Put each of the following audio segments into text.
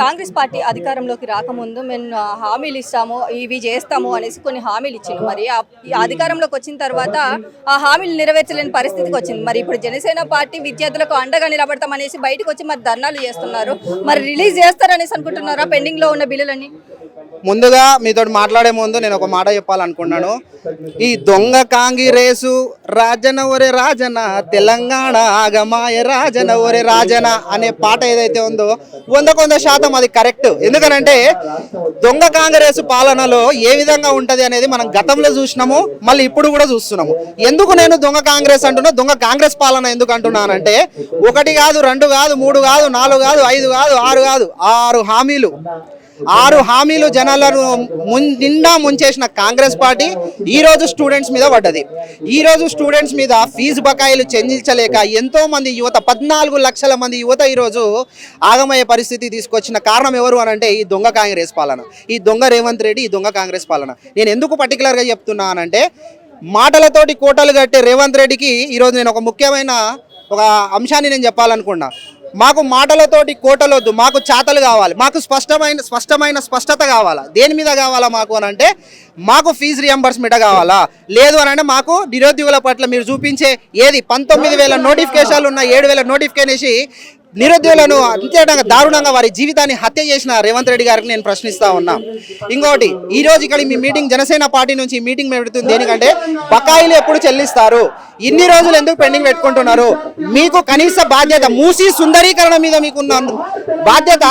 Congress party అధికారంలోకి రాకముందు మేము హామీలు ఇస్తాము, ఇవి చేస్తాము అనేసి కొన్ని హామీలు ఇచ్చింది. మరి ఈ అధికారంలోకి వచ్చిన తర్వాత ఆ హామీలు నెరవేర్చలేని పరిస్థితికి వచ్చింది. మరి ఇప్పుడు జనసేన పార్టీ విద్యార్థులకు అండగా నిలబడతాం అనేసి బయటకు వచ్చి మరి ధర్నాలు చేస్తున్నారు. మరి రిలీజ్ చేస్తారనేసి అనుకుంటున్నారా పెండింగ్ లో ఉన్న బిల్లులన్నీ? ముందుగా మీతో మాట్లాడే ముందు నేను ఒక మాట చెప్పాలనుకున్నాను. ఈ దొంగ కాంగ్రెసు రాజన ఒరే రాజన, తెలంగాణ ఆగమాయ రాజన ఒరే రాజన అనే పాట ఏదైతే ఉందో 100% అది కరెక్ట్. ఎందుకనంటే దొంగ కాంగ్రెస్ పాలనలో ఏ విధంగా ఉంటది అనేది మనం గతంలో చూసినాము, మళ్ళీ ఇప్పుడు కూడా చూస్తున్నాము. ఎందుకు నేను దొంగ కాంగ్రెస్ అంటున్నా, దొంగ కాంగ్రెస్ పాలన ఎందుకు అంటున్నానంటే 1 కాదు 2 కాదు 3 కాదు 4 కాదు 5 కాదు 6 కాదు 6 హామీలు జనాలను నిండా ముంచేసిన కాంగ్రెస్ పార్టీ ఈ రోజు స్టూడెంట్స్ మీద పడ్డది. ఈ రోజు స్టూడెంట్స్ మీద ఫీజు బకాయిలు చెల్లించలేక ఎంతో మంది యువత 14 లక్షల మంది యువత ఈరోజు ఆగమయ్యే పరిస్థితి తీసుకొచ్చిన కారణం ఎవరు అని అంటే ఈ దొంగ కాంగ్రెస్ పాలన, ఈ దొంగ రేవంత్ రెడ్డి, ఈ దొంగ కాంగ్రెస్ పాలన. నేను ఎందుకు పర్టికులర్గా చెప్తున్నానంటే మాటలతోటి కోటలు కట్టే రేవంత్ రెడ్డికి ఈరోజు నేను ఒక ముఖ్యమైన ఒక అంశాన్ని నేను చెప్పాలనుకున్నా. మాకు మాటలతోటి కోటలొద్దు, మాకు చాతలు కావాలి, మాకు స్పష్టత కావాలా. దేని మీద కావాలా మాకు అని అంటే మాకు ఫీజు రియంబర్స్మెంట్ కావాలా, లేదు అని అంటే మాకు నిరుద్యోగుల పట్ల మీరు చూపించే ఏది 19,000 నోటిఫికేషన్లు ఉన్న 7,000 నోటిఫికేషన్ నిరుద్యోగులను అంతేటంగా దారుణంగా వారి జీవితాన్ని హత్య చేసిన రేవంత్ రెడ్డి గారికి నేను ప్రశ్నిస్తా ఉన్నా. ఇంకోటి, ఈ రోజు ఇక్కడ మీ మీటింగ్ జనసేన పార్టీ నుంచి మీటింగ్ పెడుతుంది దేనికంటే బకాయిలు ఎప్పుడు చెల్లిస్తారు, ఇన్ని రోజులు ఎందుకు పెండింగ్ పెట్టుకుంటున్నారు, మీకు కనీస బాధ్యత మూసీ సుందరీకరణ మీద మీకున్న బాధ్యత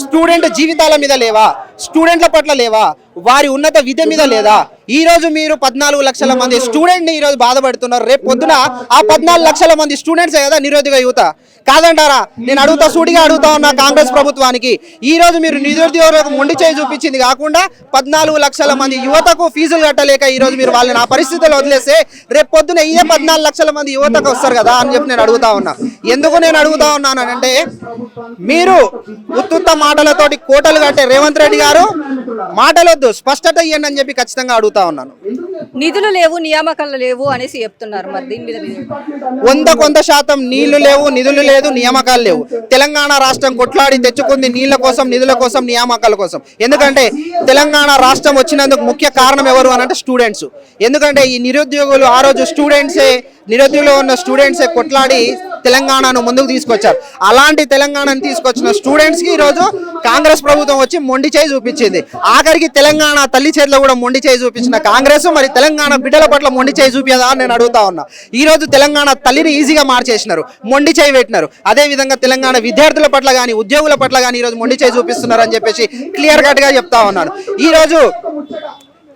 స్టూడెంట్ జీవితాల మీద లేవా, స్టూడెంట్ల పట్ల లేవా, వారి ఉన్నత విద్య మీద లేదా? ఈ రోజు మీరు 14 లక్షల మంది స్టూడెంట్ని ఈరోజు బాధపడుతున్నారు. రేపు పొద్దున ఆ 14 లక్షల మంది స్టూడెంట్సే కదా నిరుద్యోగ యువత, కాదంటారా? నేను అడుగుతా, సూటిగా అడుగుతా ఉన్నా కాంగ్రెస్ ప్రభుత్వానికి. ఈ రోజు మీరు నిరుద్యోగులకు మొండి చేయి చూపించింది కాకుండా 14 లక్షల మంది యువతకు ఫీజులు కట్టలేక ఈ రోజు మీరు వాళ్ళని ఆ పరిస్థితుల్లో వదిలేస్తే రేపు పొద్దున ఇదే 14 లక్షల మంది యువతకు వస్తారు కదా అని చెప్పి నేను అడుగుతా ఉన్నా. ఎందుకు నేను అడుగుతా ఉన్నాను అంటే మీరు ఉత్తుత్త మాటలతోటి కోటలు కట్టే రేవంత్ రెడ్డి గారు మాటలొద్దు, స్పష్టత ఇవ్వండి అని చెప్పి ఖచ్చితంగా అడుగుతా ఉన్నాను. నిధులు లేవు, నియామకాలు లేవు అనేసి చెప్తున్నారు. మరి దీని మీద 100% నీళ్లు లేవు, నిధులు లేదు, నియామకాలు లేవు. తెలంగాణ రాష్ట్రం కొట్లాడి తెచ్చుకుంది నీళ్ల కోసం, నిధుల కోసం, నియామకాల కోసం. ఎందుకంటే తెలంగాణ రాష్ట్రం వచ్చినందుకు ముఖ్య కారణం ఎవరు అని అంటే స్టూడెంట్స్. ఎందుకంటే ఈ నిరుద్యోగులు ఆ రోజు నిరుద్యోగులు ఉన్న స్టూడెంట్సే కొట్లాడి తెలంగాణను ముందుకు తీసుకొచ్చారు. అలాంటి తెలంగాణను తీసుకొచ్చిన స్టూడెంట్స్కి ఈరోజు కాంగ్రెస్ ప్రభుత్వం వచ్చి మొండి చేయి చూపించింది. ఆఖరికి తెలంగాణ తల్లి చేతిలో కూడా మొండి చేయి చూపించిన కాంగ్రెస్ మరి తెలంగాణ బిడ్డల పట్ల మొండి చేయి చూపించదా అని నేను అడుగుతా ఉన్నా. ఈ రోజు తెలంగాణ తల్లిని ఈజీగా మార్చేసినారు, మొండి చేయి పెట్టినారు. అదేవిధంగా తెలంగాణ విద్యార్థుల పట్ల కానీ ఉద్యోగుల పట్ల కానీ ఈరోజు మొండి చేయి చూపిస్తున్నారు అని చెప్పేసి క్లియర్ కట్గా చెప్తా ఉన్నాను. ఈరోజు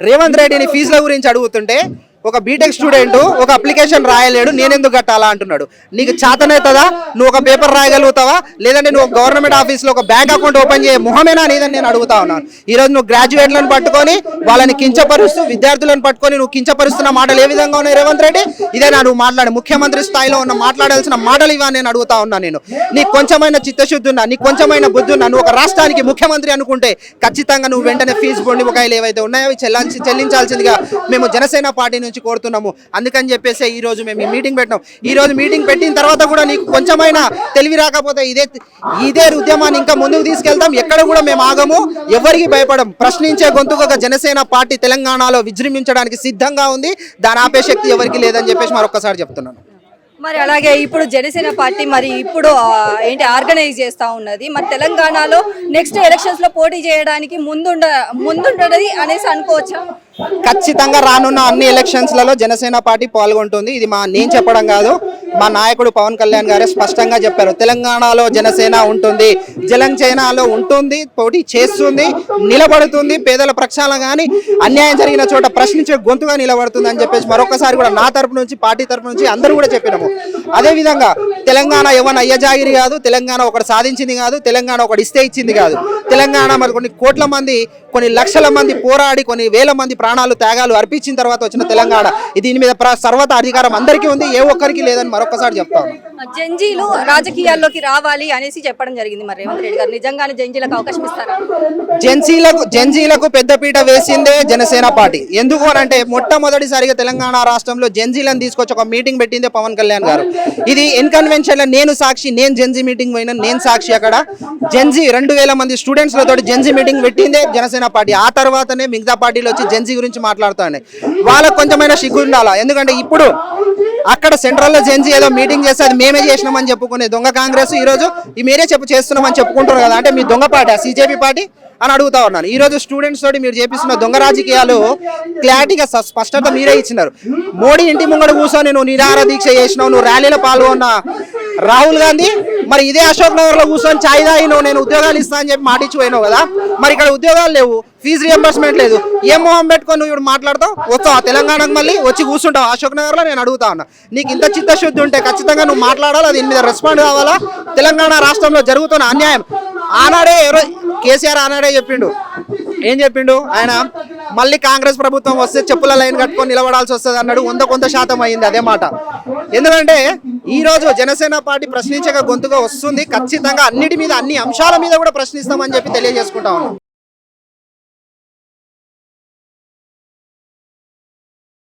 రేవంత్ రెడ్డిని ఫీజుల గురించి అడుగుతుంటే ఒక బీటెక్ స్టూడెంట్ ఒక అప్లికేషన్ రాయలేడు, నేనెందుకు కట్టాలా అంటున్నాడు. నీకు చేతనవుతుందా? నువ్వు ఒక పేపర్ రాయగలుగుతావా? లేదంటే నువ్వు గవర్నమెంట్ ఆఫీస్లో ఒక బ్యాంక్ అకౌంట్ ఓపెన్ చేయ మొహమేనా నీదని నేను అడుగుతా ఉన్నాను. ఈరోజు నువ్వు గ్రాడ్యుయేట్లను పట్టుకొని వాళ్ళని కించపరుస్తూ, విద్యార్థులను పట్టుకొని నువ్వు కించపరుస్తున్న మాటలు ఏ విధంగా ఉన్నాయి రేవంత్ రెడ్డి? ఇదేనా నువ్వు మాట్లాడే ముఖ్యమంత్రి స్థాయిలో ఉన్న మాట్లాడాల్సిన మాటలు ఇవా నేను అడుగుతా ఉన్నా. నేను నీకు కొంచెమైన చిత్తశుద్ధి ఉన్నా, నీకు కొంచెమైన బుద్ధి ఉన్నా, నువ్వు ఒక రాష్ట్రానికి ముఖ్యమంత్రి అనుకుంటే ఖచ్చితంగా నువ్వు వెంటనే ఫీజు పొండి బకాయిలు ఏవైతే ఉన్నాయో అవి చెల్లించాల్సిందిగా మేము జనసేన పార్టీ నుంచి కోరుతున్నాము. అందుకని చెప్పేసి ఈ రోజు మేము ఈ మీటింగ్ పెట్టినాం. ఈ రోజు మీటింగ్ పెట్టిన తర్వాత కూడా నీకు కొంచెమైనా తెలివి రాకపోతే ఇదే ఉద్యమాన్ని ఇంకా ముందుకు తీసుకెళ్తాం. ఎక్కడ కూడా మేము ఆగము, ఎవరికి భయపడం. ప్రశ్నించే గొంతుగా జనసేన పార్టీ తెలంగాణలో విజృంభించడానికి సిద్ధంగా ఉంది. దాని ఆపే శక్తి ఎవరికి లేదని చెప్పేసి మరొకసారి చెప్తున్నాను. మరి అలాగే ఇప్పుడు జనసేన పార్టీ మరి ఇప్పుడు ఆర్గనైజ్ చేస్తూ ఉన్నది. మరి తెలంగాణలో నెక్స్ట్ ఎలక్షన్స్ లో పోటీ చేయడానికి ముందుండది అనేసి అనుకోవచ్చా? ఖచ్చితంగా రానున్న అన్ని ఎలక్షన్స్లలో జనసేన పార్టీ పాల్గొంటుంది. ఇది నేను చెప్పడం కాదు, మా నాయకుడు పవన్ కళ్యాణ్ గారే స్పష్టంగా చెప్పారు. తెలంగాణలో జనసేన ఉంటుంది, జనసేనలో ఉంటుంది, పోటీ చేస్తుంది, నిలబడుతుంది. పేదల ప్రక్షాళన కానీ అన్యాయం జరిగిన చోట ప్రశ్నించే గొంతుగా నిలబడుతుంది అని చెప్పేసి మరొకసారి కూడా నా తరపు నుంచి, పార్టీ తరపు నుంచి అందరూ కూడా చెప్పినాము. అదేవిధంగా తెలంగాణ ఏమన్నా అయ్యజాగిరి కాదు, తెలంగాణ ఒకటి సాధించింది కాదు, తెలంగాణ ఒకటి ఇస్తే ఇచ్చింది కాదు. తెలంగాణ మరి కొన్ని కోట్ల మంది కొన్ని లక్షల మంది పోరాడి కొన్ని వేల మంది ప్రాణాలు త్యాగాలు అర్పించిన తర్వాత వచ్చిన తెలంగాణ. దీని మీద సర్వత అధికారం అందరికీ ఉంది, ఏ ఒక్కరికి లేదని మరొకసారి చెప్తాను. జంజీలు రాజకీయాల్లోకి రావాలి అనేసి చెప్పడం జరిగింది. మరి రేవంత్ రెడ్డి గారు నిజంగానే జంజీలకు అవకాశం ఇస్తారా? జెన్జీలకు పెద్దపీట వేసిందే జనసేన పార్టీ. ఎందుకు అనంటే మొట్టమొదటిసారిగా తెలంగాణ రాష్ట్రంలో జెన్జీలను తీసుకొచ్చి ఒక మీటింగ్ పెట్టిందే పవన్ కళ్యాణ్ గారు. ఇది ఇన్కన్వెన్షన్ లో నేను సాక్షి, నేను జెన్జీ మీటింగ్ పోయినా, నేను సాక్షి. అక్కడ జెన్జీ 2000 మంది స్టూడెంట్స్ లతో జెన్జీ మీటింగ్ పెట్టిందే జనసేన పార్టీ. ఆ తర్వాతనే మిగతా పార్టీలు వచ్చి జెన్జీ గురించి మాట్లాడుతాయి. వాళ్ళకు కొంచెమైనా సిగ్గు ఉండాలా. ఎందుకంటే ఇప్పుడు అక్కడ సెంట్రల్లో జెన్జీ ఏదో మీటింగ్ చేస్తే అది మేమే చేసినామని చెప్పుకునే దొంగ కాంగ్రెస్ ఈరోజు మీరే చేస్తున్నామని చెప్పుకుంటారు కదా. అంటే మీ దొంగ పార్టీ సిజేపీ పార్టీ అని అడుగుతా ఉన్నాను. ఈ రోజు స్టూడెంట్స్ తోటి మీరు చేపిస్తున్న దొంగ రాజకీయాలు క్లారిటీగా స్పష్టత మీరే ఇచ్చినారు. మోడీ ఇంటి ముంగడ కూర్చొని నువ్వు నిరాహార దీక్ష చేసినావు, నువ్వు ర్యాలీలో పాల్గొన్న రాహుల్ గాంధీ మరి ఇదే అశోక్ నగర్ లో కూర్చొని ఛాయ్ తాగి నేను ఉద్యోగాలు ఇస్తా అని చెప్పి మాటిచ్చిపోయినావు కదా. మరి ఇక్కడ ఉద్యోగాలు లేవు, ఫీజు రియంబర్స్మెంట్ లేదు, ఏం మొహం పెట్టుకొని నువ్వు ఇప్పుడు మాట్లాడతావు? వస్తావు తెలంగాణకు మళ్ళీ వచ్చి కూర్చుంటావు అశోక్ నగర్ లో? నేను అడుగుతా ఉన్నా, నీకు ఇంత చిత్తశుద్ధి ఉంటే ఖచ్చితంగా నువ్వు మాట్లాడాలా, దీని మీద రెస్పాండ్ కావాలా. తెలంగాణ రాష్ట్రంలో జరుగుతున్న అన్యాయం ఆనాడే కేసీఆర్ ఆనాడే చెప్పిండు. ఏం చెప్పిండు ఆయన? మళ్ళీ కాంగ్రెస్ ప్రభుత్వం వస్తే చెప్పుల లైన్ కట్టుకొని నిలబడాల్సి వస్తుంది అన్నాడు. 100% అయింది అదే మాట. ఎందుకంటే ఈ రోజు జనసేన పార్టీ ప్రశ్నించక గొంతుగా వస్తుంది. ఖచ్చితంగా అన్నిటి మీద, అన్ని అంశాల మీద కూడా ప్రశ్నిస్తామని చెప్పి తెలియజేసుకుంటా ఉన్నాం.